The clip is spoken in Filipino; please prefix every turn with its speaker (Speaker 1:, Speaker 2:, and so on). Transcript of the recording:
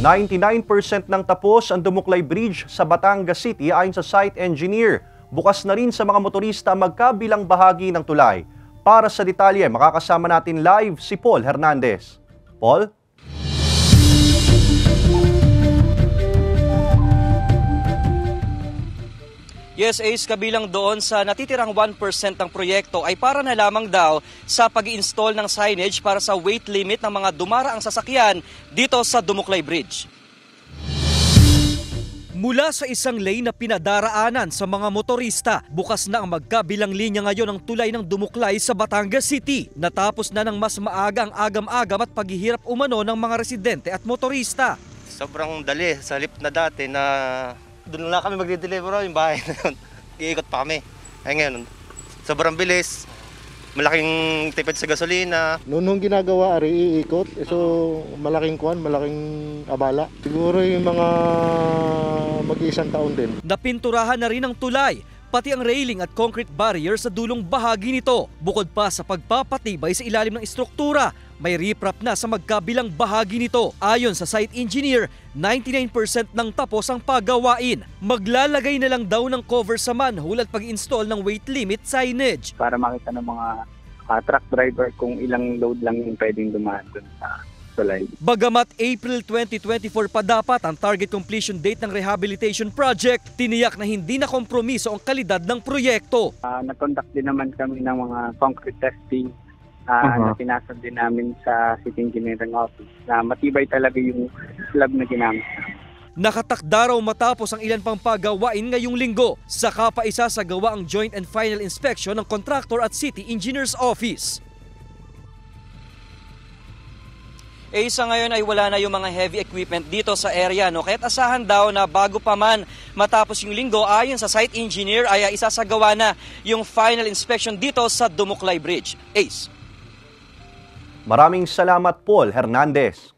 Speaker 1: 99% ng tapos ang Dumuklay Bridge sa Batangas City ayon sa site engineer. Bukas na rin sa mga motorista magkabilang bahagi ng tulay. Para sa detalye, makakasama natin live si Paul Hernandez. Paul?
Speaker 2: Yes, Ace, kabilang doon sa natitirang 1% ng proyekto ay para na lamang daw sa pag-i-install ng signage para sa weight limit ng mga dumaraang sasakyan dito sa Dumuklay Bridge. Mula sa isang lane na pinadaraanan sa mga motorista, bukas na ang magkabilang linya ngayon ng tulay ng Dumuklay sa Batangas City. Natapos na ng mas maaga ang agam-agam at paghihirap umano ng mga residente at motorista.
Speaker 3: Sobrang dali sa halip na dati na doon na kami magde-deliver yung bahay na yun. Iikot pa kami. Ay ngayon, sobrang bilis. Malaking tipid sa gasolina.
Speaker 4: Noong ginagawa, iikot. So, malaking abala. Siguro yung mga mag-iisang taon din.
Speaker 2: Napinturahan na rin ang tulay, pati ang railing at concrete barrier sa dulong bahagi nito. Bukod pa sa pagpapatibay sa ilalim ng istruktura, may riprap na sa magkabilang bahagi nito. Ayon sa site engineer, 99% ng tapos ang paggawain. Maglalagay na lang daw ng cover sa manhole at pag-install ng weight limit signage.
Speaker 5: Para makita ng mga truck driver kung ilang load lang yung pwedeng dumaan dun sa tulay.
Speaker 2: Bagamat April 2024 pa dapat ang target completion date ng rehabilitation project, tiniyak na hindi na kompromiso ang kalidad ng proyekto.
Speaker 5: Nag-conduct din naman kami ng mga concrete testing na pinasad din namin sa City Engineering Office na matibay talaga yung slab na ginamit.
Speaker 2: Nakatakda raw matapos ang ilan pang pagawain ngayong linggo. Saka pa isasagawa ang joint and final inspection ng contractor at City Engineer's Office. Sa ngayon ay wala na yung mga heavy equipment dito sa area, no? Kaya't asahan daw na bago pa man matapos yung linggo, ayon sa site engineer ay isasagawa na yung final inspection dito sa Dumuklay Bridge. Ace.
Speaker 1: Maraming salamat, Paul Hernandez.